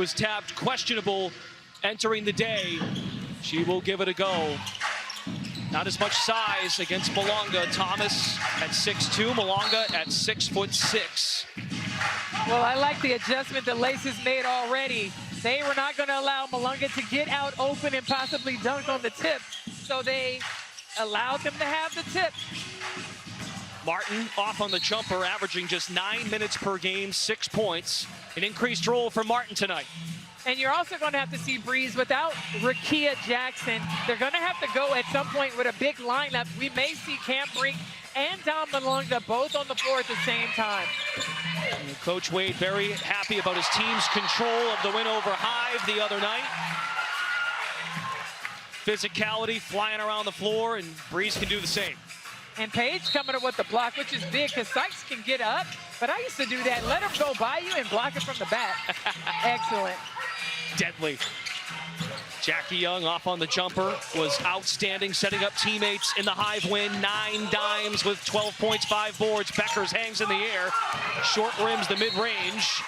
Was tapped questionable entering the day. She will give it a go. Not as much size against Malonga. Thomas at 6'2", Malonga at 6'6". Well, I like the adjustment that Laces made already. They were not going to allow Malonga to get out open and possibly dunk on the tip, so they allowed them to have the tip. Martin off on the jumper, averaging just 9 minutes per game, 6 points. An increased role for Martin tonight. And you're also going to have to see Breeze without Rakia Jackson. They're going to have to go at some point with a big lineup. We may see Cam Brink and Dom Malonga both on the floor at the same time. And Coach Wade very happy about his team's control of the win over Hive the other night. Physicality flying around the floor, and Breeze can do the same. And Paige coming up with the block, which is big because Sykes can get up. But I used to do that. Let him go by you and block it from the back. Excellent. Deadly. Jackie Young off on the jumper was outstanding, setting up teammates in the Hive win. 9 dimes with 12 points, 5 boards. Bueckers hangs in the air. Short rims the mid-range.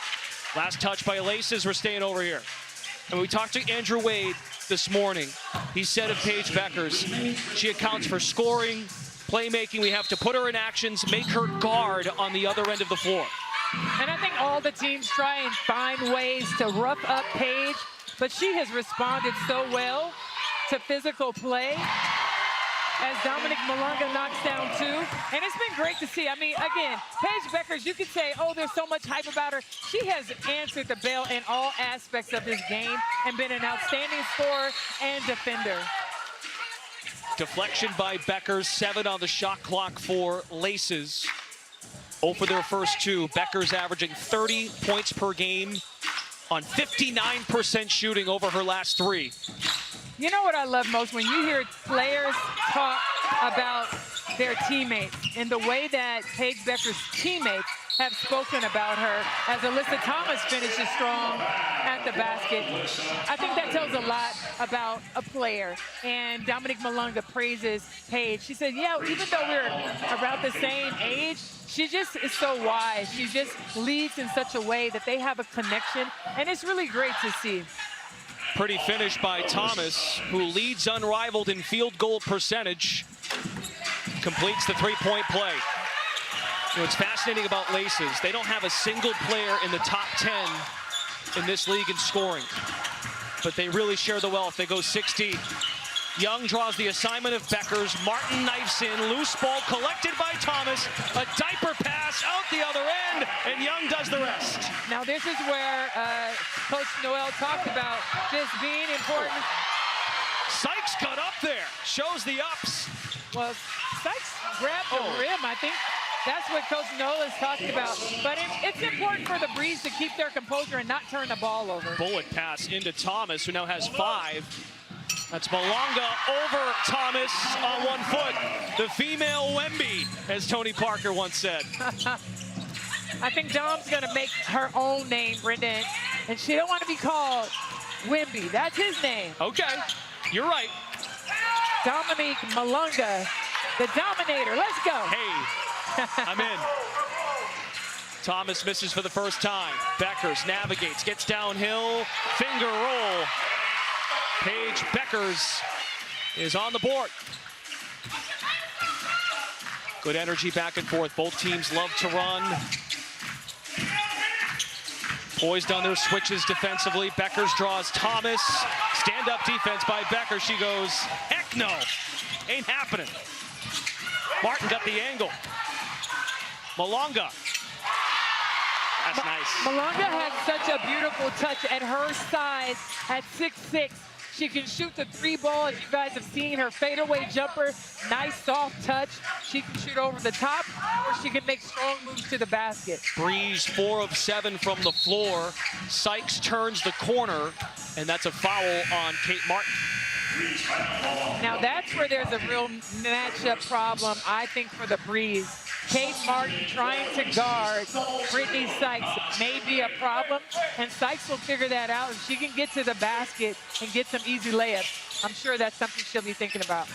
Last touch by Laces. We're staying over here. And we talked to Andrew Wade this morning. He said of Paige Bueckers, she accounts for scoring, playmaking. We have to put her in actions, make her guard on the other end of the floor. And I think all the teams try and find ways to rough up Paige, but she has responded so well to physical play as Dominique Malonga knocks down 2. And it's been great to see. I mean, again, Paige Bueckers, you could say, oh, there's so much hype about her. She has answered the bell in all aspects of this game and been an outstanding scorer and defender. Deflection by Bueckers, 7 on the shot clock for Laces. 0 for their first 2. Bueckers averaging 30 points per game on 59% shooting over her last 3. You know what I love most? When you hear players talk about their teammates and the way that Paige Bueckers' teammates have spoken about her as Alyssa Thomas finishes strong at the basket. I think that tells a lot about a player. And Dominique Malonga praises Paige. She said, yeah, even though we're about the same age, she just is so wise. She just leads in such a way that they have a connection, and it's really great to see. Pretty finish by Thomas, who leads Unrivaled in field goal percentage. Completes the 3-point play. You know, what's fascinating about Laces, they don't have a single player in the top 10 in this league in scoring. But they really share the wealth. They go 6 deep. Young draws the assignment of Bueckers. Martin knifes in. Loose ball collected by Thomas. A diaper pass out the other end, and Young does the rest. Now this is where Coach Noel talked about this being important. Sykes got up there. Shows the ups. Well, Sykes grabbed the rim. I think that's what Coach Noel is talking about. But it's important for the Breeze to keep their composure and not turn the ball over. Bullet pass into Thomas, who now has 5. That's Malonga over Thomas on 1 foot. The female Wemby, as Tony Parker once said. I think Dom's going to make her own name, Brendan. And she don't want to be called Wemby. That's his name. Okay, you're right. Dominique Malonga, the Dominator. Let's go. Hey, I'm in. Thomas misses for the first time. Bueckers navigates, gets downhill, finger roll. Paige Bueckers is on the board. Good energy back and forth. Both teams love to run. Poised on their switches defensively. Bueckers draws Thomas. Stand-up defense by Bueckers. She goes, heck no. Ain't happening. Martin got the angle. Malonga. That's nice. Malonga has such a beautiful touch at her size at 6'6". She can shoot the 3 ball, as you guys have seen, her fadeaway jumper, nice soft touch. She can shoot over the top, or she can make strong moves to the basket. Breeze 4 of 7 from the floor. Sykes turns the corner, and that's a foul on Kate Martin. Now that's where there's a real matchup problem, I think, for the Breeze. Kate Martin trying to guard Britney Sykes may be a problem, and Sykes will figure that out. If she can get to the basket and get some easy layups, I'm sure that's something she'll be thinking about.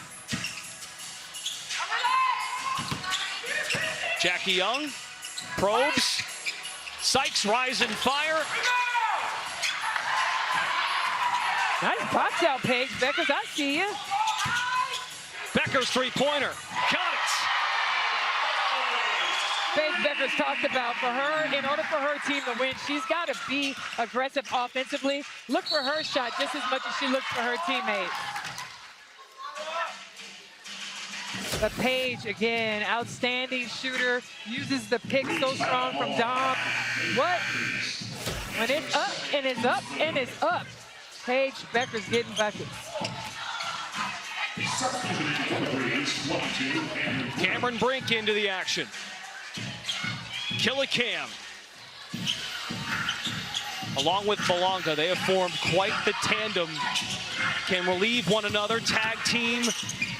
Jackie Young probes. Sykes rise and fire. Nice box out, Paige Bueckers. I see you. Bueckers three-pointer. Got it. Paige Bueckers talked about for her, in order for her team to win, she's got to be aggressive offensively. Look for her shot just as much as she looks for her teammates. But Paige, again, outstanding shooter, uses the pick so strong from Dom. What? When it's up and it's up and it's up, Paige Bueckers getting buckets. Cameron Brink into the action. Killicam. Along with Malonga, they have formed quite the tandem. Can relieve one another. Tag team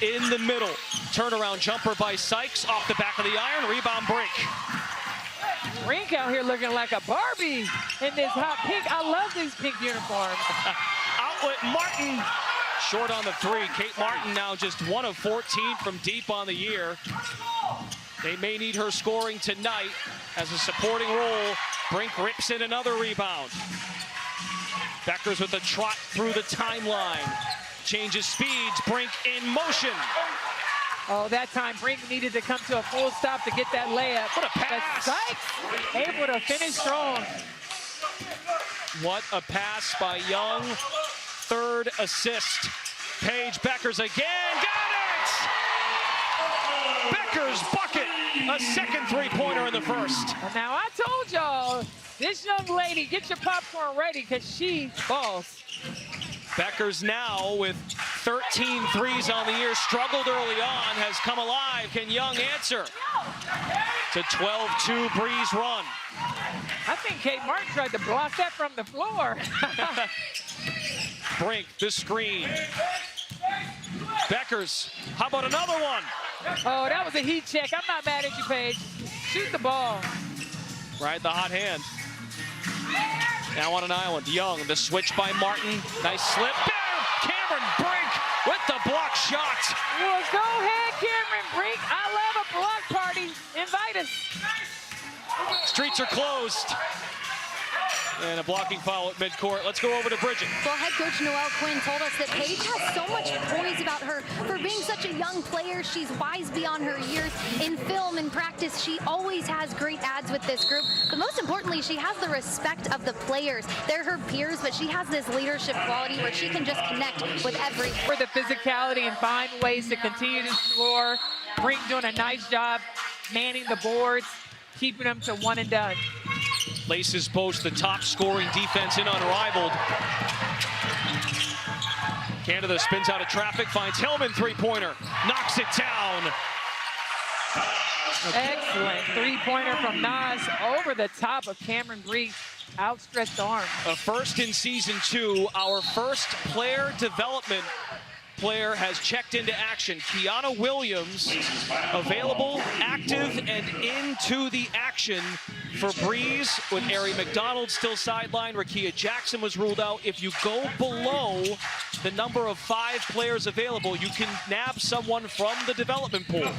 in the middle. Turnaround jumper by Sykes off the back of the iron. Rebound Brink. Brink out here looking like a Barbie in this hot pink. I love these pink uniforms. Outlet Martin. Short on the three. Kate Martin now just 1 of 14 from deep on the year. They may need her scoring tonight as a supporting role. Brink rips in another rebound. Bueckers with a trot through the timeline. Changes speeds. Brink in motion. Oh, that time Brink needed to come to a full stop to get that layup. What a pass. But Sykes able to finish strong. What a pass by Young. Third assist. Paige Bueckers again. Got it! Bueckers bucket. A second three-pointer in the first. Now, I told y'all, this young lady, get your popcorn ready because she balls. Bueckers now with 13 threes on the year, struggled early on, has come alive. Can Young answer? To 12-2 Breeze run. I think Kate Martin tried to block that from the floor. Brink, the screen. Bueckers, how about another one? Oh, that was a heat check. I'm not mad at you, Paige. Shoot the ball. Right, the hot hand. Now on an island, Young, the switch by Martin. Nice slip. Bam! Cameron Brink with the block shot. Well, go ahead, Cameron Brink. I love a block party. Invite us. Streets are closed. And a blocking foul at midcourt. Let's go over to Bridget. Well, head coach Noelle Quinn told us that Paige has so much poise about her for being such a young player. She's wise beyond her years. In film and practice, she always has great ads with this group. But most importantly, she has the respect of the players. They're her peers, but she has this leadership quality where she can just connect with every. For the physicality and find ways to continue to score. Brink doing a nice job manning the boards, keeping them to one and done. Laces boast the top scoring defense in Unrivaled. Canada spins out of traffic, finds Hillman three-pointer, knocks it down. Excellent three-pointer from Nas over the top of Cameron Brink's outstretched arm. A first in season 2, our first player development player has checked into action. Kiana Williams available, active, and into the action for Breeze with Ari McDonald still sidelined. Rakia Jackson was ruled out. If you go below the number of 5 players available, you can nab someone from the development pool.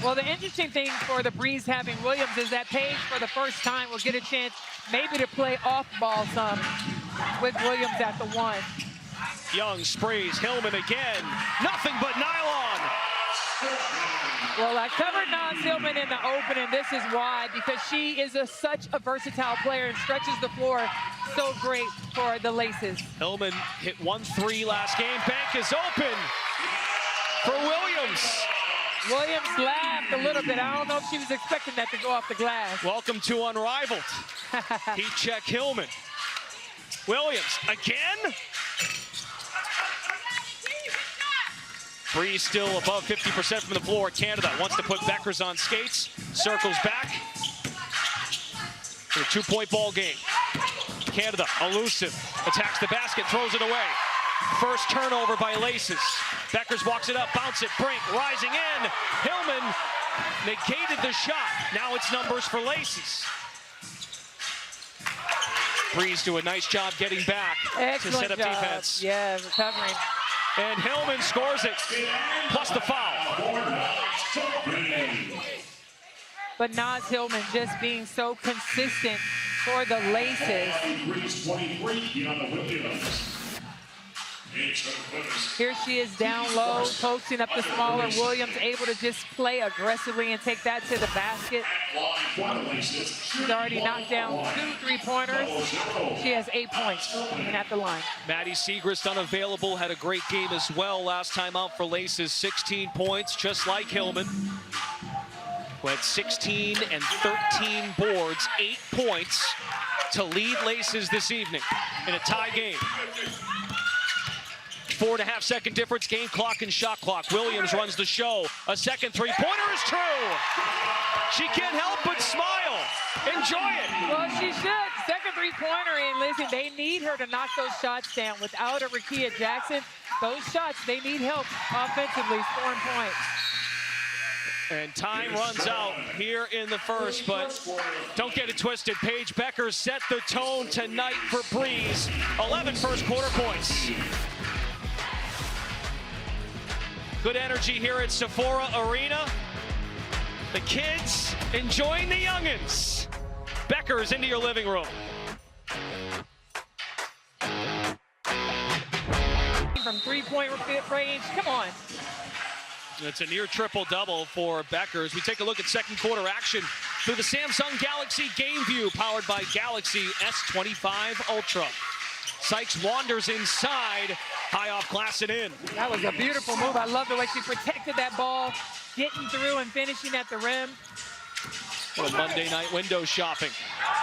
Well, the interesting thing for the Breeze having Williams is that Paige, for the first time, will get a chance maybe to play off ball some with Williams at the 1. Young sprays Hillman again. Nothing but nylon. Well, I covered Nas Hillman in the open, and this is why, because she is such a versatile player and stretches the floor so great for the Laces. Hillman hit 1-3 last game. Bank is open for Williams. Williams laughed a little bit. I don't know if she was expecting that to go off the glass. Welcome to Unrivaled. Heat check Hillman. Williams again. Breeze still above 50% from the floor. Canada wants to put Bueckers on skates. Circles back. A 2-point ball game. Canada, elusive. Attacks the basket, throws it away. First turnover by Laces. Bueckers walks it up, bounce it. Brink rising in. Hillman negated the shot. Now it's numbers for Laces. Breeze do a nice job getting back. Excellent to set up job. Defense. Yeah, recovering. And Hillman scores it, plus the foul. But Nas Hillman just being so consistent for the Laces. Here she is down low, posting up the smaller. Williams able to just play aggressively and take that to the basket. She's already knocked down 2 3-pointers. She has 8 points and at the line. Maddie Siegrist unavailable, had a great game as well last time out for Laces. 16 points, just like Hillman, who had 16 and 13 boards, 8 points to lead Laces this evening in a tie game. 4.5-second difference, game clock and shot clock. Williams runs the show. A second three-pointer is true. She can't help but smile. Enjoy it. Well, she should. Second three-pointer, and listen, they need her to knock those shots down. Without a Rakia Jackson, those shots, they need help offensively, scoring points. And time runs out here in the first, but don't get it twisted. Paige Bueckers set the tone tonight for Breeze. 11 first quarter points. Good energy here at Sephora Arena. The kids enjoying the youngins. Bueckers into your living room. From three-point range, come on. It's a near triple-double for Bueckers. We take a look at second quarter action through the Samsung Galaxy Game View, powered by Galaxy S25 Ultra. Sykes wanders inside, high off glass and in. That was a beautiful move. I love the way she protected that ball, getting through and finishing at the rim. What a Monday night window shopping.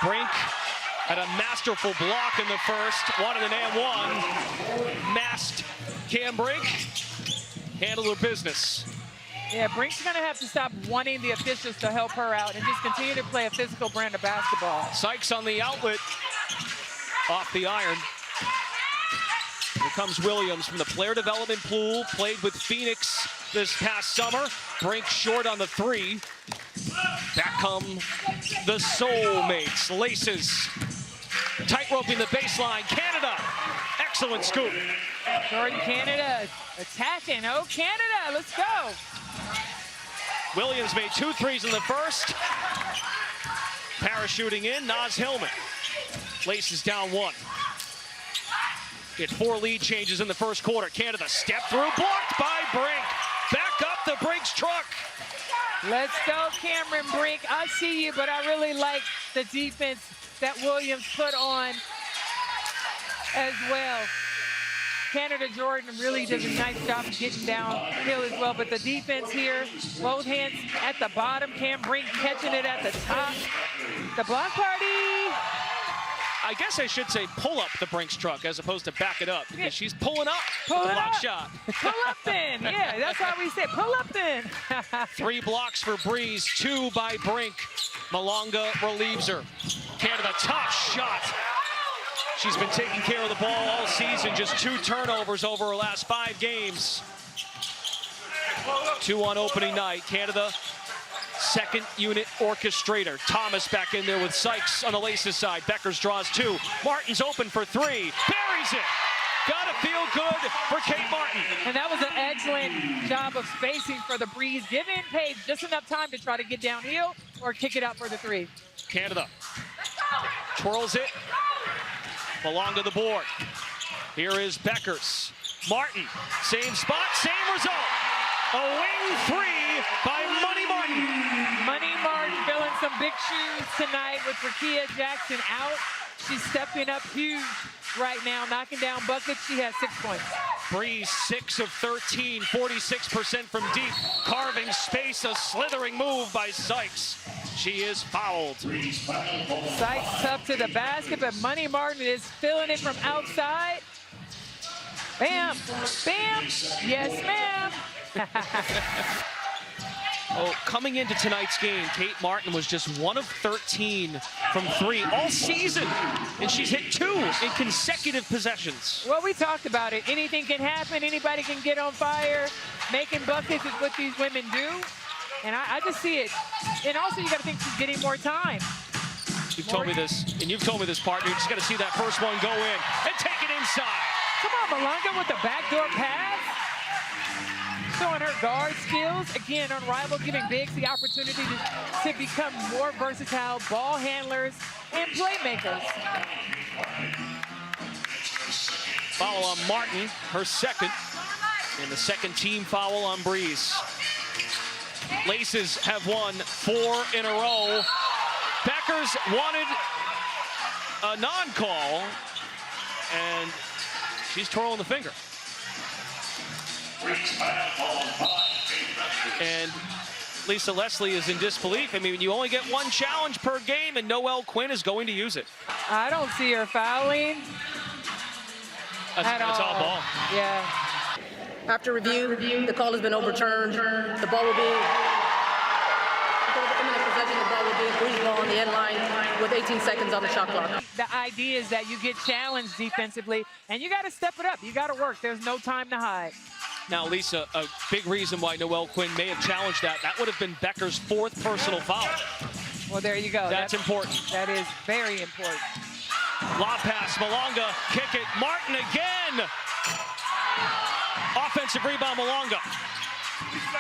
Brink had a masterful block in the first, wanted an and one. Masked Cam Brink, handled her business. Yeah, Brink's gonna have to stop wanting the officials to help her out and just continue to play a physical brand of basketball. Sykes on the outlet, off the iron. Here comes Williams from the player development pool, played with Phoenix this past summer. Brink short on the three. Back come the Soulmates, Laces. Tight-roping the baseline, Canada. Excellent scoop. Jordin Canada attacking. Oh, Canada, let's go. Williams made 2 threes in the first. Parachuting in, Naz Hillman. Laces down 1. Get 4 lead changes in the first quarter. Canada step through, blocked by Brink. Back up the Brink's truck. Let's go, Cameron Brink. I see you, but I really like the defense that Williams put on as well. Canada Jordin really does a nice job of getting downhill as well, but the defense here, both hands at the bottom. Cam Brink catching it at the top. The block party. I guess I should say pull up the Brink's truck as opposed to back it up, because she's pulling up the block shot. Pull up then. Yeah, that's how we say pull up then. 3 blocks for Breeze, 2 by Brink. Malonga relieves her. Canada, tough shot. She's been taking care of the ball all season, just 2 turnovers over her last 5 games. 2 on opening night. Canada, second unit orchestrator. Thomas back in there with Sykes on the Laces side. Bueckers draws 2. Martin's open for 3. Buries it. Gotta feel good for Kate Martin. And that was an excellent job of spacing for the Breeze, giving Paige just enough time to try to get downhill or kick it out for the 3. Canada twirls it. Malonga the board. Here is Bueckers. Martin, same spot, same result. A wing 3 by Money Martin. Money Martin filling some big shoes tonight with Rakia Jackson out. She's stepping up huge right now, knocking down buckets. She has 6 points. Breeze 6 of 13, 46% from deep. Carving space, a slithering move by Sykes. She is fouled. Sykes up to the basket, but Money Martin is filling it from outside. Bam, bam, yes ma'am. Oh, coming into tonight's game, Kate Martin was just 1 of 13 from 3 all season, and she's hit 2 in consecutive possessions. Well, we talked about it. Anything can happen. Anybody can get on fire. Making buckets is what these women do, and I just see it. And also, you got to think she's getting more time. You've told me this, and you've told me this, partner. You just got to see that first one go in and take it inside. Come on, Malonga with the backdoor pass. Showing her guard skills. Again, Unrivaled, giving bigs the opportunity to become more versatile ball handlers and playmakers. Foul on Martin, her second. And the second team foul on Breeze. Laces have won 4 in a row. Bueckers wanted a non-call, and she's twirling the finger. And Lisa Leslie is in disbelief. I mean, you only get 1 challenge per game, and Noelle Quinn is going to use it. I don't see her fouling. That's all ball. Yeah. After review, the call has been overturned. The ball will be imminent possession. The ball will be a Breeze ball on the end line with 18 seconds on the shot clock. The idea is that you get challenged defensively, and you got to step it up. You got to work. There's no time to hide. Now, Lisa, a big reason why Noelle Quinn may have challenged that would have been Bueckers' 4th personal foul. Well, there you go. That's important. That is very important. Lob pass, Malonga, kick it, Martin again! Offensive rebound, Malonga.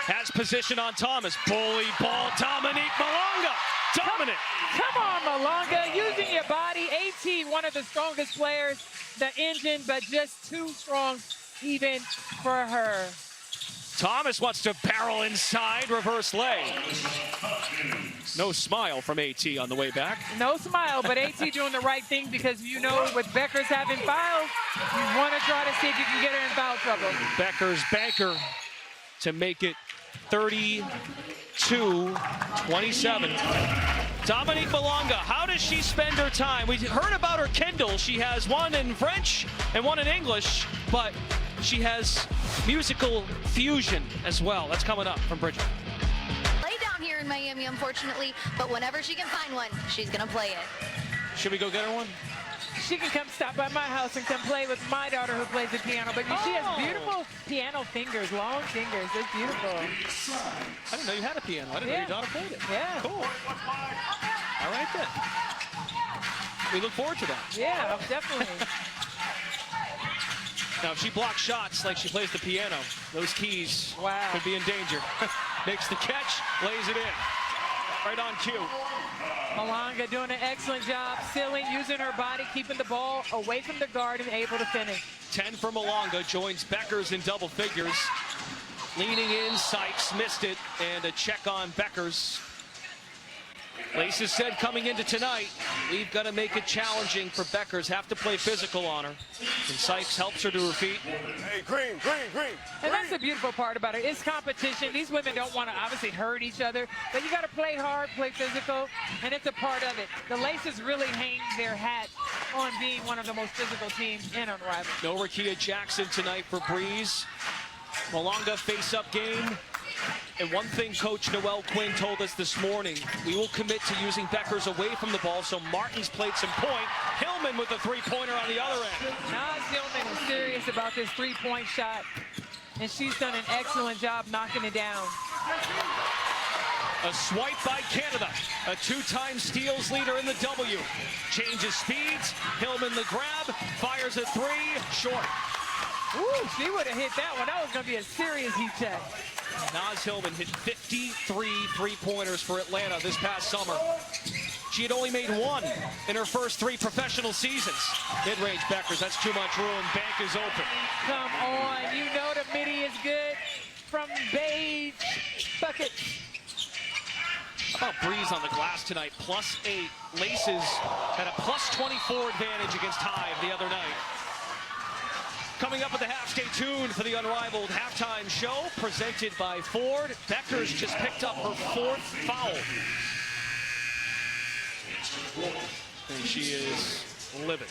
Has position on Thomas. Bully ball, Dominique Malonga. Dominant. Come on, Malonga, using your body. AT, one of the strongest players, the engine, but just too strong even for her. Thomas wants to barrel inside, reverse lay. No smile from AT on the way back. No smile, but AT doing the right thing, because you know with Bueckers having fouls, you want to try to see if you can get her in foul trouble. Bueckers banker to make it 32-27. Dominique Malonga, how does she spend her time? We heard about her Kindle. She has one in French and one in English, but she has musical fusion as well. That's coming up from Bridget. Lay down here in Miami, unfortunately, but whenever she can find one, she's going to play it. Should we go get her one? She can come stop by my house and come play with my daughter who plays the piano. But she has beautiful piano fingers, long fingers. It's beautiful. I didn't know you had a piano. I didn't know your daughter played it. Yeah. Cool. All right then. We look forward to that. Yeah, definitely. Now, if she blocks shots like she plays the piano, those keys could be in danger. Makes the catch, lays it in. Right on cue. Malonga doing an excellent job, sealing, using her body, keeping the ball away from the guard and able to finish. 10 for Malonga, joins Bueckers in double figures. Leaning in, Sykes missed it, and a check on Bueckers. Laces said coming into tonight, we've got to make it challenging for Bueckers, have to play physical on her. And Sykes helps her to her feet. Hey, green. And that's the beautiful part about it. It's competition. These women don't want to obviously hurt each other, but you got to play hard, play physical, and it's a part of it. The Laces really hang their hat on being one of the most physical teams in Unrivaled. No Rakia Jackson tonight for Breeze. Malonga face-up game. And one thing Coach Noelle Quinn told us this morning, we will commit to using Bueckers away from the ball, so Martin's played some point. Hillman with a three-pointer on the other end. Naz Hillman is serious about this three-point shot, and she's done an excellent job knocking it down. A swipe by Canada, a 2-time steals leader in the W. Changes speeds, Hillman the grab, fires a 3, short. Ooh, she would have hit that one. That was going to be a serious heat check. Naz Hillman hit 53 three-pointers for Atlanta this past summer. She had only made 1 in her first 3 professional seasons. Mid-range Bueckers, that's too much room. Bank is open. Come on, you know the midi is good from Paige Bueckers. How about Breeze on the glass tonight? +8. Laces had a +24 advantage against Hive the other night. Coming up at the half, stay tuned for the Unrivaled halftime show presented by Ford. Bueckers just picked up her 4th foul. And she is livid.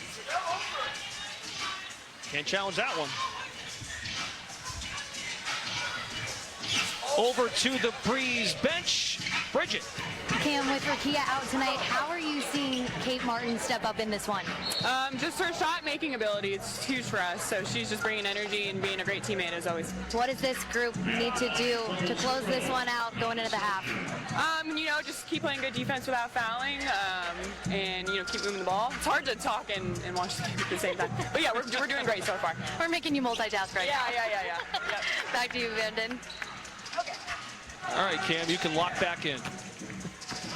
Can't challenge that one. Over to the Breeze bench, Bridget. Cam, with Rakia out tonight, how are you seeing Kate Martin step up in this one? Just her shot-making ability, it's huge for us. So she's just bringing energy and being a great teammate as always. What does this group need to do to close this one out going into the half? You know, just keep playing good defense without fouling, and you know, keep moving the ball. It's hard to talk and watch the game at the same time. But yeah, we're doing great so far. We're making you multitask right now. Yeah. Yep. Back to you, Vanden. All right, Cam, you can lock back in.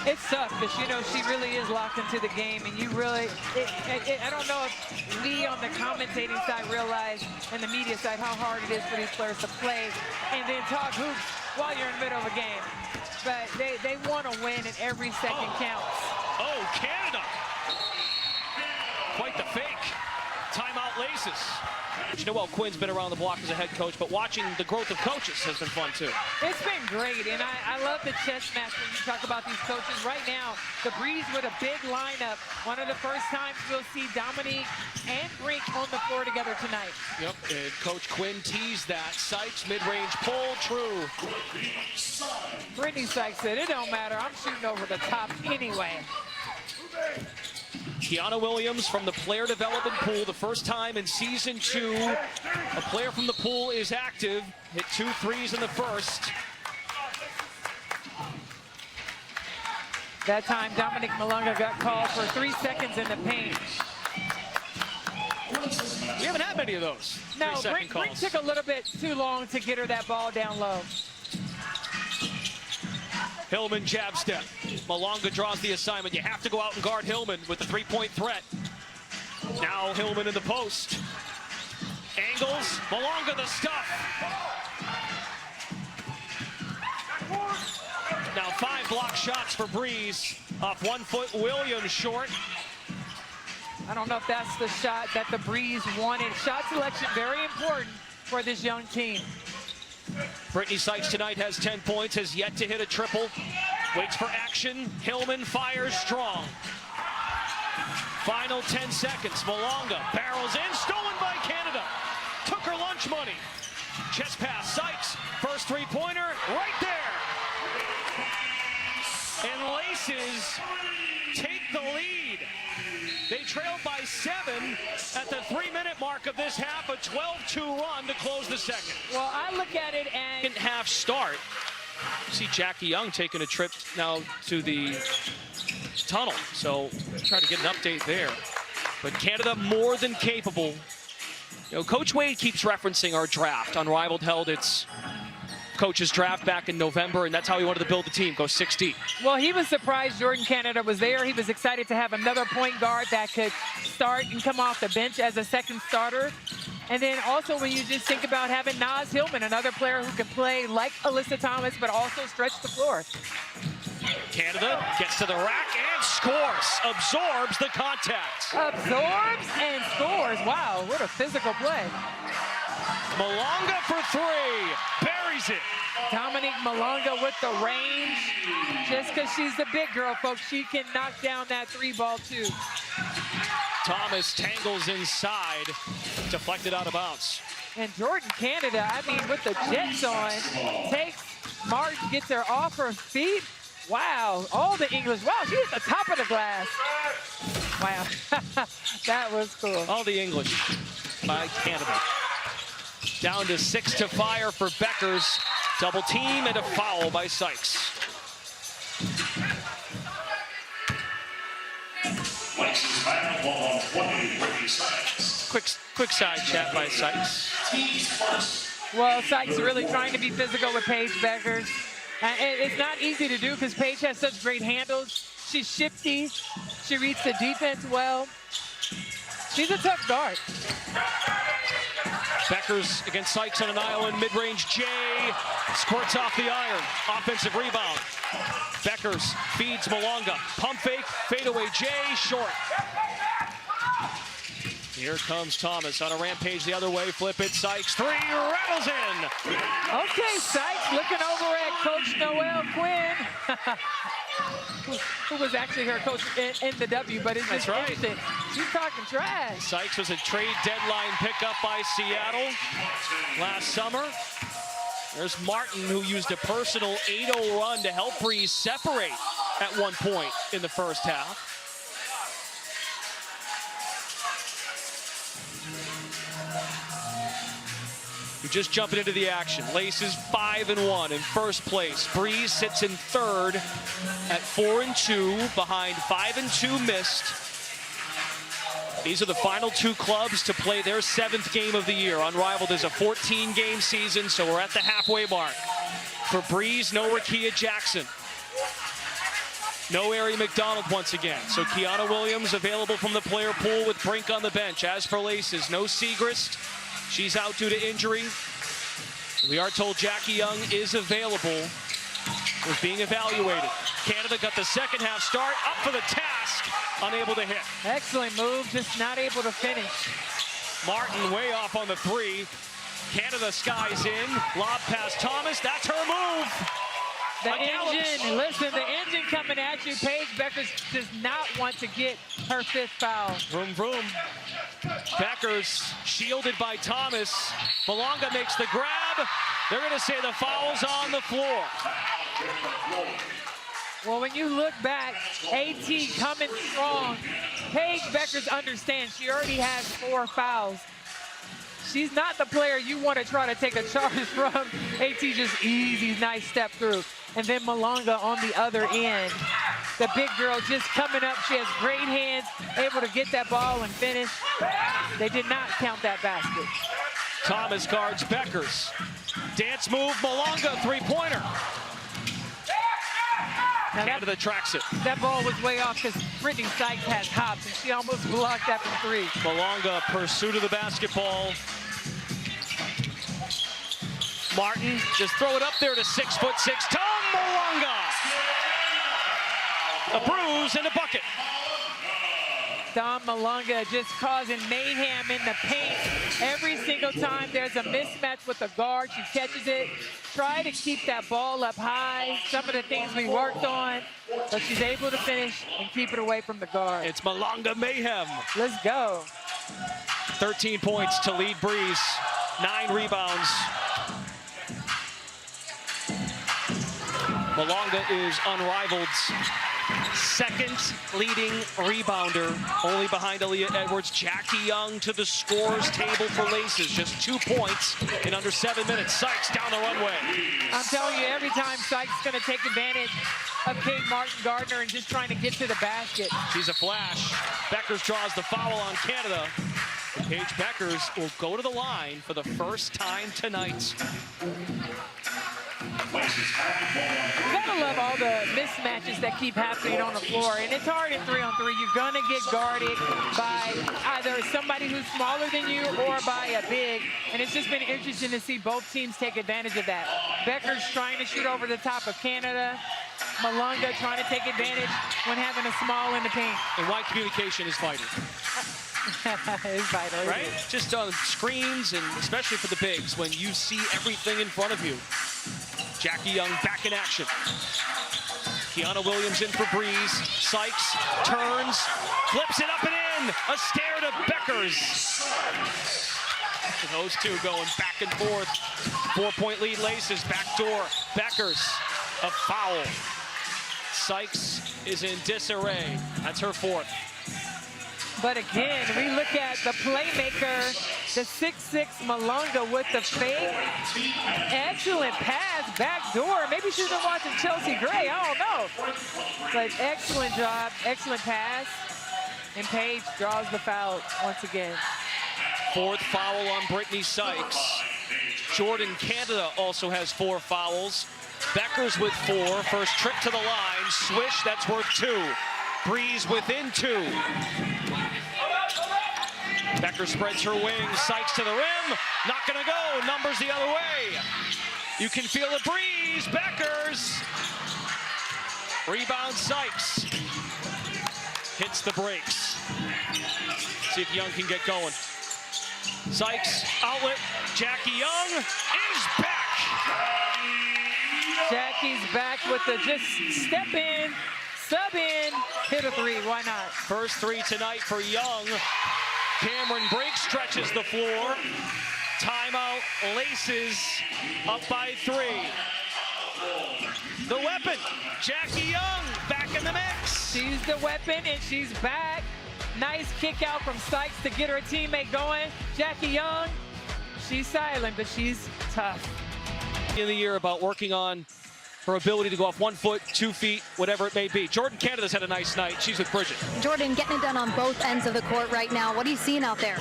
It's tough because, you know, she really is locked into the game, and you really, I don't know if we on the commentating side realize, and the media side, how hard it is for these players to play and then talk hoops while you're in the middle of a game. But they want to win, and every second counts. Oh, Canada. Quite the fake. Timeout Laces. You know, well, Quinn's been around the block as a head coach, but watching the growth of coaches has been fun, too. It's been great, and I love the chess match when you talk about these coaches. Right now, the Breeze with a big lineup. One of the first times we'll see Dominique and Brink on the floor together tonight. Yep, and Coach Quinn teased that. Sykes, mid-range pull, true. Britney Sykes said, it don't matter, I'm shooting over the top anyway. Kiana Williams from the player development pool. The first time in season 2 a player from the pool is active. Hit 2 threes in the first. That time Dominique Malonga got called for 3 seconds in the paint. We haven't had many of those. No, Brink took a little bit too long to get her that ball down low. Hillman jab step. Malonga draws the assignment. You have to go out and guard Hillman with the three-point threat. Now Hillman in the post. Angles. Malonga the stuff. Now 5 block shots for Breeze. Off 1 foot, Williams short. I don't know if that's the shot that the Breeze wanted. Shot selection, very important for this young team. Britney Sykes tonight has 10 points, has yet to hit a triple. Waits for action. Hillman fires strong. Final 10 seconds. Malonga barrels in, stolen by Canada. Took her lunch money. Chest pass, Sykes. First three-pointer, right there. And Laces take the lead. They trailed by 7 at the 3-minute mark of this half, a 12-2 run to close the second. Well, I look at it and... Second half start. See Jackie Young taking a trip now to the tunnel, so try to get an update there. But Canada more than capable. You know, Coach Wade keeps referencing our draft. Unrivaled held its coach's draft back in November, and that's how he wanted to build the team, go 6 deep. Well, he was surprised Jordin Canada was there. He was excited to have another point guard that could start and come off the bench as a second starter. And then also when you just think about having Naz Hillman, another player who can play like Alyssa Thomas, but also stretch the floor. Canada gets to the rack and scores, absorbs the contact. Absorbs and scores. Wow, what a physical play. Malonga for 3, buries it. Dominique Malonga with the range. Just because she's the big girl, folks, she can knock down that 3-ball too. Thomas tangles inside, deflected out of bounds. And Jordin Canada, I mean, with the Jets on, takes Martin, gets her off her feet. Wow, all the English. Wow, she hit the top of the glass. Wow, that was cool. All the English by Canada. Down to 6 to fire for Bueckers. Double team and a foul by Sykes. Quick side chat by Sykes. Well, Sykes really trying to be physical with Paige Bueckers. It's not easy to do because Paige has such great handles. She's shifty. She reads the defense well. She's a tough guard. Bueckers against Sykes on an island, mid-range J, squirts off the iron, offensive rebound. Bueckers feeds Malonga, pump fake, fadeaway J, short. Here comes Thomas on a rampage the other way, flip it, Sykes, 3, rattles in. Okay, Sykes looking over at Coach Noelle Quinn, who was actually her coach in the W, but it's just interesting. She's talking trash. Sykes was a trade deadline pickup by Seattle last summer. There's Martin, who used a personal 8-0 run to help Breeze separate at one point in the first half. We're just jumping into the action. Laces 5-1 in first place. Breeze sits in third at 4-2 behind 5-2 missed. These are the final 2 clubs to play their 7th game of the year. Unrivaled is a 14-game season, so we're at the halfway mark. For Breeze, no Rakia Jackson. No Ari McDonald once again. So Kiana Williams available from the player pool with Brink on the bench. As for Laces, no Segrist. She's out due to injury. We are told Jackie Young is available. Was being evaluated. Canada got the second half start, up for the task, unable to hit. Excellent move, just not able to finish. Martin way off on the three. Canada skies in, lob past Thomas, that's her move. The engine, listen, the engine coming at you. Paige Bueckers does not want to get her fifth foul. Vroom, vroom. Bueckers shielded by Thomas. Malonga makes the grab. They're going to say the foul's on the floor. Well, when you look back, AT coming strong. Paige Bueckers understands she already has 4 fouls. She's not the player you want to try to take a charge from. AT just easy, nice step through. And then Malonga on the other end. The big girl just coming up. She has great hands, able to get that ball and finish. They did not count that basket. Thomas guards Bueckers. Dance move, Malonga, three-pointer. Canada tracks it. That ball was way off because Britney Sykes has hops, and she almost blocked that from 3. Malonga, pursuit of the basketball. Martin, just throw it up there to 6'6" Tom Malonga. A bruise and a bucket. Dom Malonga just causing mayhem in the paint. Every single time there's a mismatch with the guard, she catches it. Try to keep that ball up high. Some of the things we worked on, but she's able to finish and keep it away from the guard. It's Malonga mayhem. Let's go. 13 points to lead Breeze. 9 rebounds. Malonga is Unrivaled's second leading rebounder, only behind Aaliyah Edwards. Jackie Young to the scores table for Laces, just 2 points in under 7 minutes. Sykes down the runway. I'm telling you, every time Sykes is going to take advantage of Kate Martin-Gardner and just trying to get to the basket. She's a flash. Bueckers draws the foul on Canada. And Paige Bueckers will go to the line for the first time tonight. You gotta love all the mismatches that keep happening on the floor, and it's hard in 3-on-3. You're gonna get guarded by either somebody who's smaller than you or by a big, and it's just been interesting to see both teams take advantage of that. Bueckers trying to shoot over the top of Canada. Malonga trying to take advantage when having a small in the paint. And why communication is vital. It's vital. Right? Just on screens, and especially for the bigs, when you see everything in front of you. Jackie Young back in action. Kiana Williams in for Breeze. Sykes turns, flips it up and in. A stare to Bueckers. And those two going back and forth. 4-point lead Laces, back door. Bueckers, a foul. Sykes is in disarray. That's her 4th. But again, we look at the playmaker, the 6'6" Malonga with the fake. Excellent pass, back door. Maybe she's been watching Chelsea Gray, I don't know. But excellent job, excellent pass. And Paige draws the foul once again. 4th foul on Britney Sykes. Jordin Canada also has 4 fouls. Bueckers with 4, first trip to the line, swish, that's worth 2. Breeze within 2. Bueckers spreads her wings, Sykes to the rim, not gonna go, numbers the other way. You can feel the breeze, Bueckers. Rebound Sykes. Hits the brakes. See if Young can get going. Sykes, outlet, Jackie Young is back. Jackie's back with the just step in, sub in, hit a 3, why not? First 3 tonight for Young. Cameron Brink stretches the floor. Timeout, Laces up by 3. The weapon, Jackie Young, back in the mix. She's the weapon and she's back. Nice kick out from Sykes to get her teammate going. Jackie Young, she's silent, but she's tough. In the year about working on her ability to go off 1 foot, 2 feet, whatever it may be. Jordin Canada's had a nice night. She's with Bridget. Jordin getting it done on both ends of the court right now. What are you seeing out there?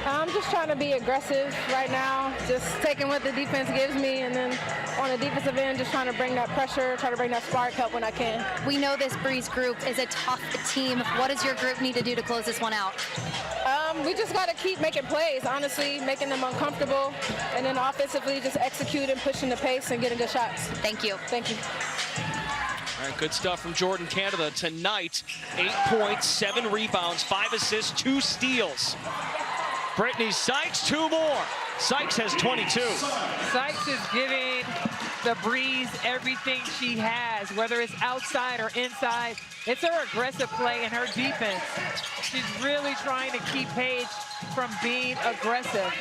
I'm just trying to be aggressive right now, just taking what the defense gives me, and then on the defensive end, just trying to bring that pressure, try to bring that spark, help when I can. We know this Breeze group is a tough team. What does your group need to do to close this one out? We just got to keep making plays, honestly, making them uncomfortable, and then offensively just executing, pushing the pace, and getting good shots. Thank you. Thank you. All right, good stuff from Jordin Canada tonight. 8 points, 7 rebounds, 5 assists, 2 steals. Britney Sykes, 2 more. Sykes has 22. Sykes is giving the Breeze everything she has, whether it's outside or inside. It's her aggressive play and her defense. She's really trying to keep Paige from being aggressive.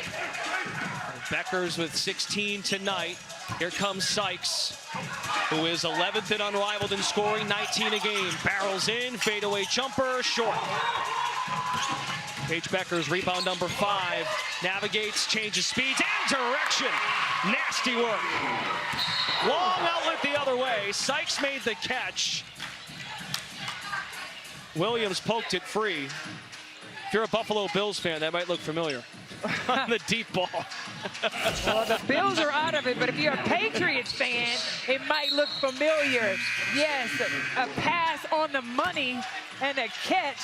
Bueckers with 16 tonight. Here comes Sykes, who is 11th in Unrivaled in scoring, 19 a game. Barrels in, fadeaway jumper, short. Paige Bueckers, rebound number 5, navigates, changes speeds and direction. Nasty work. Long outlet the other way. Sykes made the catch. Williams poked it free. If you're a Buffalo Bills fan, that might look familiar. On the deep ball. Well, the Bills are out of it, but if you're a Patriots fan, it might look familiar. Yes, a pass on the money and a catch.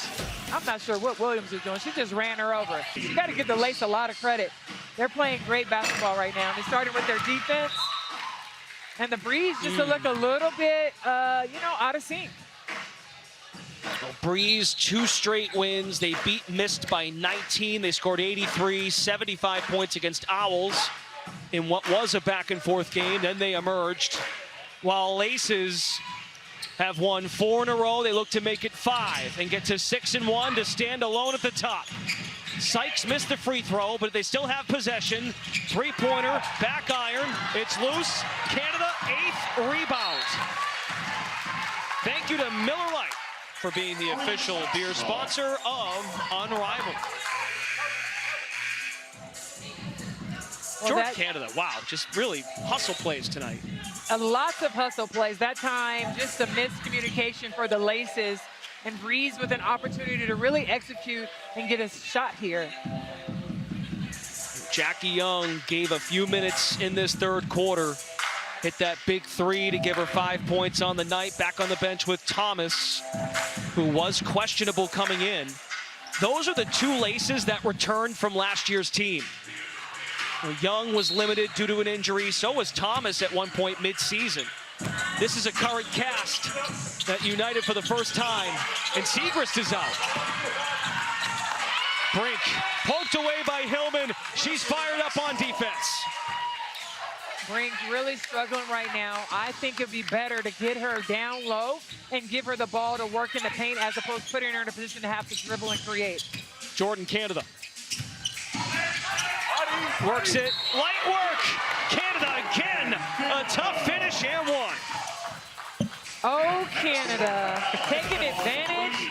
I'm not sure what Williams is doing. She just ran her over. You got to give the Lace a lot of credit. They're playing great basketball right now. They started with their defense, and the Breeze just to look a little bit, out of sync. Well, Breeze, 2 straight wins. They beat Mist by 19. They scored 83, 75 points against Owls in what was a back-and-forth game. Then they emerged. While Laces have won 4 in a row, they look to make it 5 and get to 6-1 to stand alone at the top. Sykes missed the free throw, but they still have possession. 3-pointer, back iron. It's loose. Canada, 8th rebound. Thank you to Miller Lite for being the official beer sponsor of Unrivaled. Jordin Canada, wow, just really hustle plays tonight. Lots of hustle plays. That time, just a miscommunication for the Laces, and Breeze with an opportunity to really execute and get a shot here. Jackie Young gave a few minutes in this third quarter. Hit that big 3 to give her 5 points on the night. Back on the bench with Thomas, who was questionable coming in. Those are the 2 Laces that returned from last year's team. Young was limited due to an injury. So was Thomas at one point mid-season. This is a current cast that united for the first time, and Segrist is out. Brink poked away by Hillman. She's fired up on defense. Brink's really struggling right now. I think it'd be better to get her down low and give her the ball to work in the paint as opposed to putting her in a position to have to dribble and create. Jordin Canada works it. Light work. Canada again. A tough finish and 1. Oh, Canada taking advantage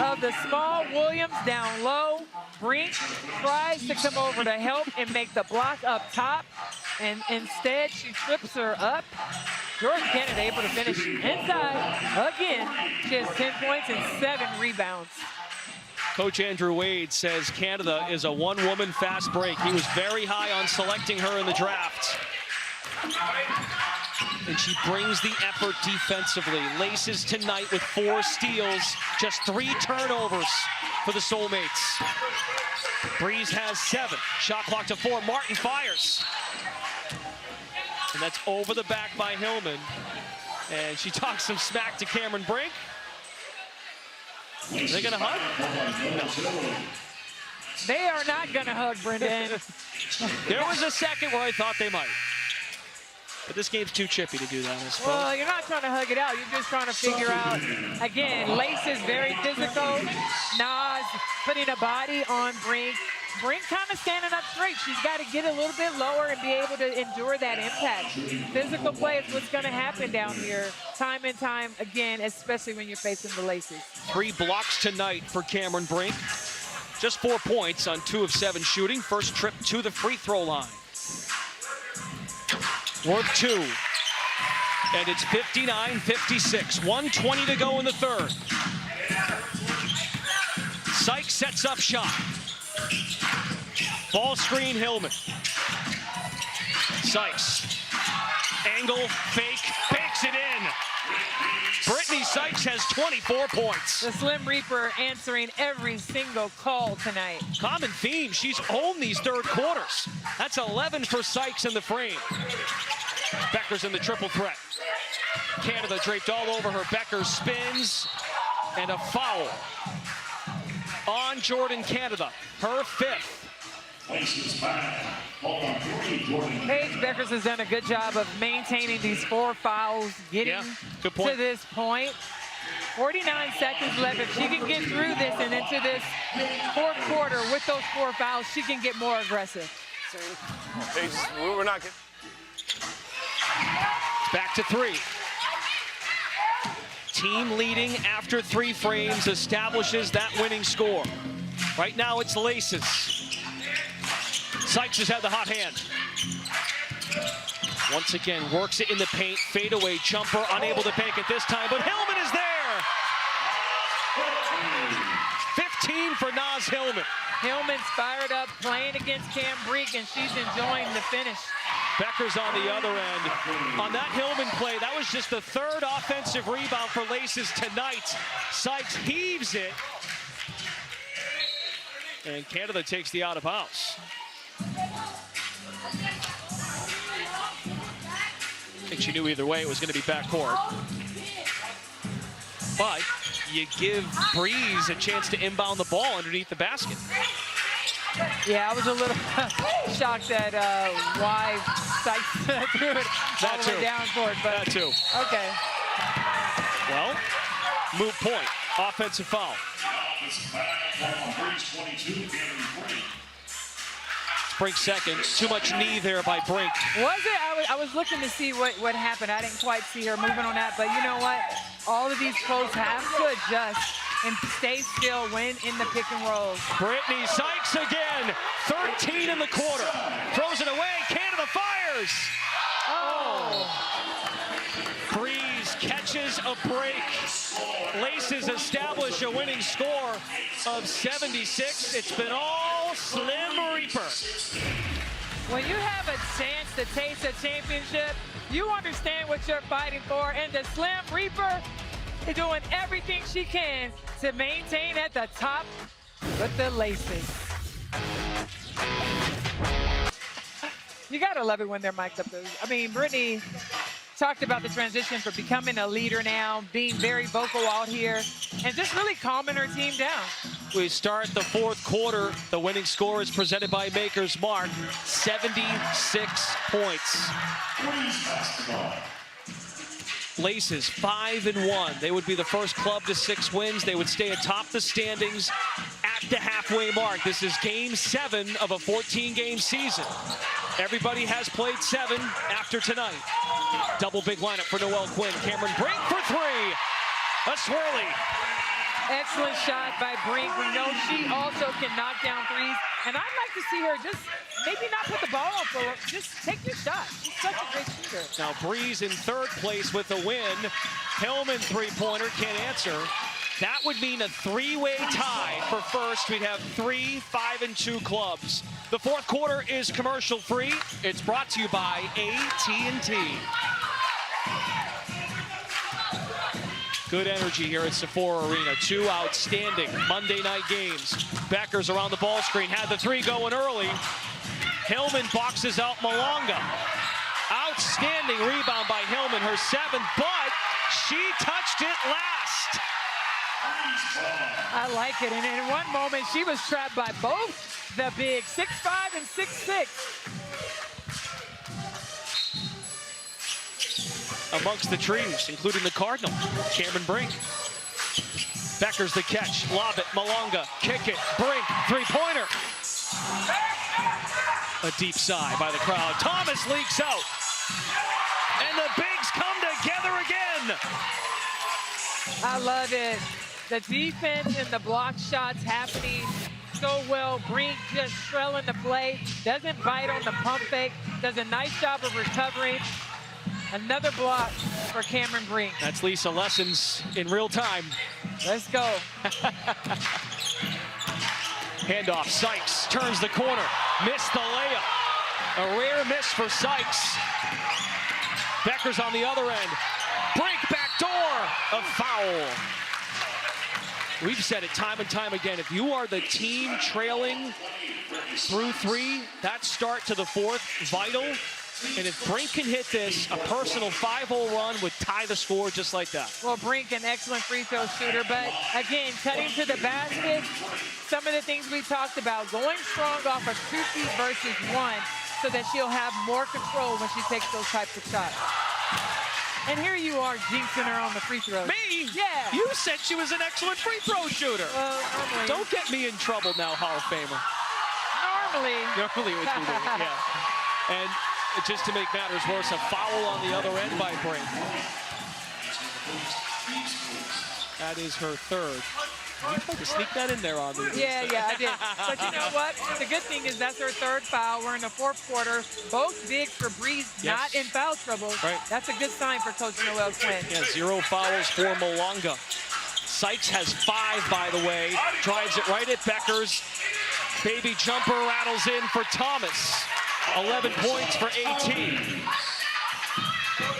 of the small Williams down low. Brink tries to come over to help and make the block up top, and instead she trips her up. Jordin Canada able to finish inside again. She has 10 points and 7 rebounds. Coach Andrew Wade says Canada is a one-woman fast break. He was very high on selecting her in the draft. And she brings the effort defensively. Laces tonight with 4 steals, just 3 turnovers for the Soulmates. Breeze has 7. Shot clock to 4. Martin fires. And that's over the back by Hillman. And she talks some smack to Cameron Brink. Are they gonna hug? No. They are not gonna hug, Brendan. There was a second where I thought they might. But this game's too chippy to do that, I suppose. Well, you're not trying to hug it out. You're just trying to figure out, again, Laces very physical. Nas putting a body on Brink. Brink kind of standing up straight. She's got to get a little bit lower and be able to endure that impact. Physical play is what's going to happen down here time and time again, especially when you're facing the Laces. 3 blocks tonight for Cameron Brink. Just 4 points on 2 of 7 shooting. First trip to the free throw line. Worth 2. And it's 59-56. 1:20 to go in the third. Sykes sets up shot. Ball screen, Hillman. Sykes. Angle, fake, bakes it in. Britney Sykes has 24 points. The Slim Reaper answering every single call tonight. Common theme, she's owned these third quarters. That's 11 for Sykes in the frame. Bueckers in the triple threat. Canada draped all over her. Bueckers spins, and a foul on Jordin Canada, her 5th. Paige Bueckers has done a good job of maintaining these 4 fouls, getting to this point. 49 seconds left. If she can get through this and into this fourth quarter with those 4 fouls, she can get more aggressive. Paige, we're not getting... Back to 3. Team leading after 3 frames establishes that winning score. Right now it's Laces. Sykes has had the hot hand. Once again, works it in the paint. Fadeaway jumper, unable to bank it this time, but Hillman is there! 15 for Naz Hillman. Hillman's fired up, playing against Cam Brink, and she's enjoying the finish. Bueckers on the other end. On that Hillman play, that was just the 3rd offensive rebound for Laces tonight. Sykes heaves it. And Canada takes the out of bounds. I think she knew either way it was going to be backcourt. But you give Breeze a chance to inbound the ball underneath the basket. Yeah, I was a little shocked at why Sykes threw it all the way down for it. But that too. Okay. Well, moot point. Offensive foul. Brink second. Too much knee there by Brink. Was it? I was looking to see what happened. I didn't quite see her moving on that. But you know what? All of these pros have to adjust and stay still when in the pick and rolls. Britney Sykes again. 13 in the quarter. Throws it away. Canada fires. Oh. Breeze catches a break. Laces establish a winning score of 76. It's been all Slim Reaper. When you have a chance to taste a championship, you understand what you're fighting for, and the Slim Reaper is doing everything she can to maintain at the top with the Laces. You gotta love it when they're mic'd up. I mean, Britney talked about the transition for becoming a leader now, being very vocal out here, and just really calming her team down. We start the fourth quarter. The winning score is presented by Maker's Mark. 76 points. Laces 5-1. They would be the first club to 6 wins. They would stay atop the standings at the halfway mark. This is game 7 of a 14-game season. Everybody has played 7 after tonight. Double big lineup for Noelle Quinn. Cameron Brink for 3. A swirly. Excellent shot by Brink. We know she also can knock down threes. And I'd like to see her just maybe not put the ball up, but just take your shot. She's such a great shooter. Now Breeze in 3rd place with a win. Hillman three-pointer can't answer. That would mean a 3-way tie for first. We'd have 3 5-2 clubs. The fourth quarter is commercial free. It's brought to you by AT&T. Good energy here at Sephora Arena. 2 outstanding Monday night games. Bueckers around the ball screen, had the 3 going early. Hillman boxes out Malonga. Outstanding rebound by Hillman, her 7th, but she touched it last. I like it, and in one moment she was trapped by both the big 6'5" and 6'6". Amongst the trees, including the Cardinal, Cameron Brink. Bueckers the catch, lob it, Malonga, kick it, Brink, three-pointer. A deep sigh by the crowd. Thomas leaks out. And the bigs come together again. I love it. The defense and the block shots happening so well. Brink just trailing the play, doesn't bite on the pump fake, does a nice job of recovering. Another block for Cameron Brink. That's Lisa lessons in real time. Let's go. Handoff, Sykes turns the corner, missed the layup. A rare miss for Sykes. Bueckers on the other end. Brink back door, a foul. We've said it time and time again, if you are the team trailing through 3, that start to the 4th, vital. And if Brink can hit this, a personal 5-hole run would tie the score just like that. Well, Brink, an excellent free throw shooter, but again, cutting to the basket, some of the things we talked about, going strong off of 2 feet versus 1, so that she'll have more control when she takes those types of shots. And here you are jinxing her on the free throws. Me? Yeah. You said she was an excellent free throw shooter. Well, normally. Don't get me in trouble now, Hall of Famer. Normally. Normally what you do, yeah. And just to make matters worse, a foul on the other end by Brink. That is her 3rd. You tried to sneak that in there on me. Yeah, I did. But you know what? The good thing is that's her 3rd foul. We're in the 4th quarter. Both bigs for Breeze, not in foul trouble. Right. That's a good sign for Coach Noel Quinn. Yeah, 0 fouls for Malonga. Sykes has 5, by the way. Drives it right at Bueckers. Baby jumper rattles in for Thomas. 11 points for AT.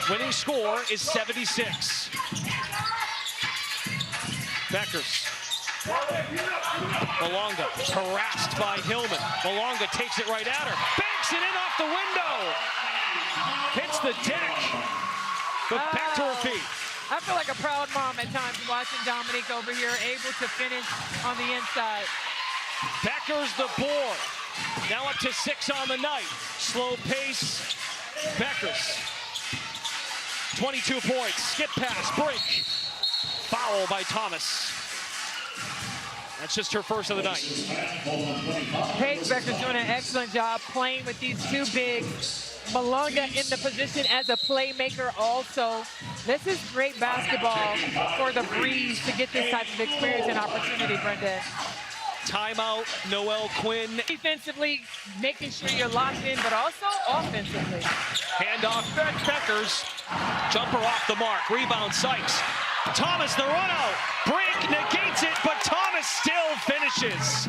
Winning score is 76. Bueckers. Malonga harassed by Hillman. Malonga takes it right at her. Banks it in off the window. Hits the deck. But back to her feet. I feel like a proud mom at times watching Dominique over here, able to finish on the inside. Bueckers the board. Now up to 6 on the night. Slow pace. Bueckers. 22 points. Skip pass. Break. Foul by Thomas. That's just her 1st of the night. Paige Bueckers doing an excellent job playing with these 2 bigs. Malonga in the position as a playmaker also. This is great basketball for the Breeze to get this type of experience and opportunity, Brenda. Timeout, Noel Quinn. Defensively, making sure you're locked in, but also offensively. Handoff, Bueckers. Jumper off the mark. Rebound, Sykes. Thomas, the run out. Brink negates it, but Thomas still finishes.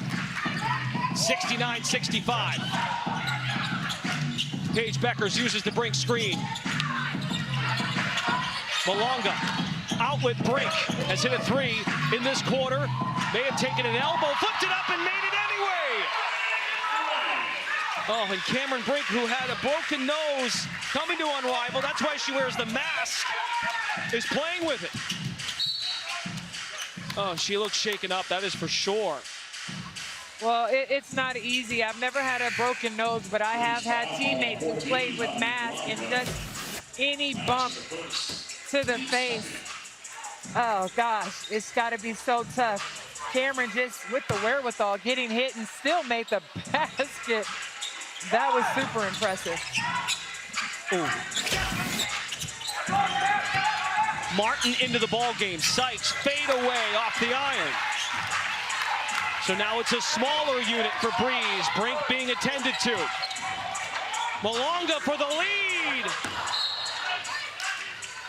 69-65. Paige Bueckers uses the Brink screen. Malonga out with Brink. Has hit a 3 in this quarter. May have taken an elbow, flipped it up and made it anyway. Oh, and Cameron Brink, who had a broken nose coming to Unrivaled, that's why she wears the mask, is playing with it. Oh, she looks shaken up, that is for sure. Well, it's not easy. I've never had a broken nose, but I have had teammates who played with masks, and just any bump to the face. Oh, gosh, it's got to be so tough. Cameron just with the wherewithal, getting hit and still made the basket. That was super impressive. Ooh. Martin into the ball game. Sykes fade away off the iron. So now it's a smaller unit for Breeze. Brink being attended to. Malonga for the lead.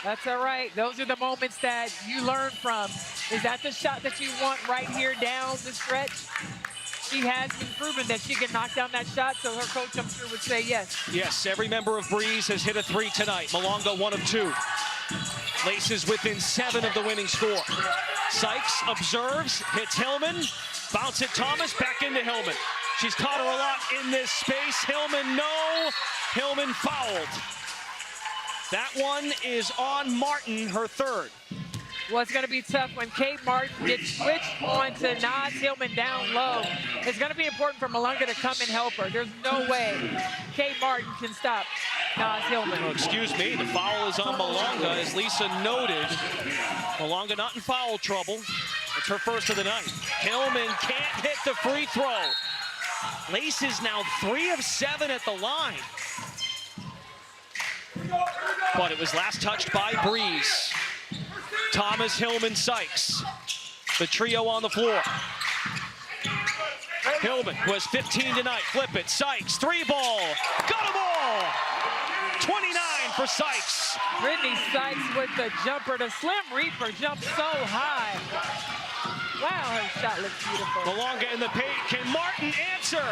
That's all right. Those are the moments that you learn from. Is that the shot that you want right here down the stretch? She has been proven that she can knock down that shot, so her coach, I'm sure, would say yes. Yes, every member of Breeze has hit a 3 tonight. Malonga 1 of 2. Laces within 7 of the winning score. Sykes observes, hits Hillman. Bounce it, Thomas, back into Hillman. She's caught her a lot in this space. Hillman, no. Hillman fouled. That one is on Martin, her 3rd. Well, it's going to be tough when Kate Martin gets switched on to Naz Hillman down low. It's going to be important for Malonga to come and help her. There's no way Kate Martin can stop Naz Hillman. Oh, excuse me, the foul is on Malonga, as Lisa noted. Malonga not in foul trouble. It's her 1st of the night. Hillman can't hit the free throw. Laces now 3 of 7 at the line. But it was last touched by Breeze. Thomas, Hillman, Sykes. The trio on the floor. Hillman, who has 15 tonight. Flip it. Sykes, 3-ball. Got them all. 29 for Sykes. Britney Sykes with the jumper. The Slim Reaper jumped so high. Wow, her shot looks beautiful. Malonga in the paint. Can Martin answer?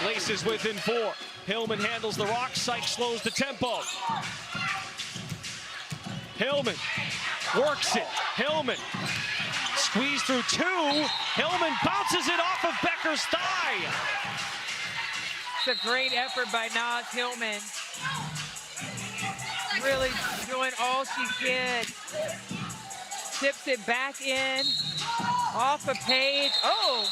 Laces within 4. Hillman handles the rock. Sykes slows the tempo. Hillman works it. Hillman squeeze through 2. Hillman bounces it off of Bueckers' thigh. It's a great effort by Naz Hillman. Really doing all she can. Tips it back in. Off of Paige. Oh!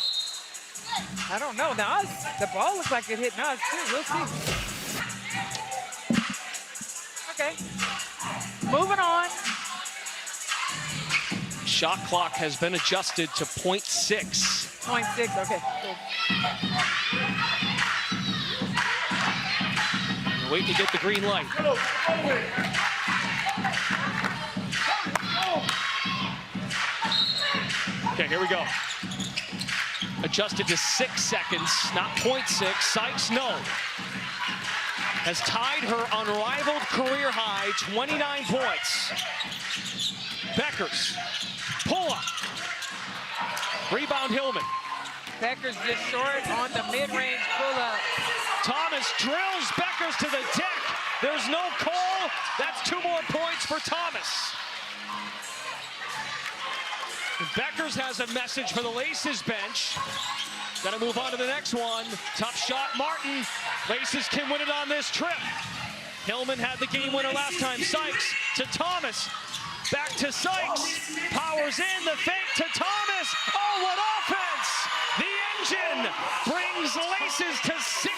I don't know. Naz, the ball looks like it hit Naz too. We'll see. Okay. Moving on. Shot clock has been adjusted to 0.6. 0.6, okay. Cool. Wait to get the green light. Okay, here we go. Adjusted to 6 seconds, not 0.6. Sykes, no. Has tied her unrivaled career high, 29 points. Bueckers, pull up. Rebound Hillman. Bueckers just short on the mid-range pull-up. Thomas drills Bueckers to the deck. There's no call. That's 2 more points for Thomas. Bueckers has a message for the Laces bench. Got to move on to the next one. Tough shot, Martin. Laces can win it on this trip. Hillman had the game winner last time. Sykes to Thomas. Back to Sykes. Powers in, the fake to Thomas. Oh, what offense! The engine brings Laces to 6.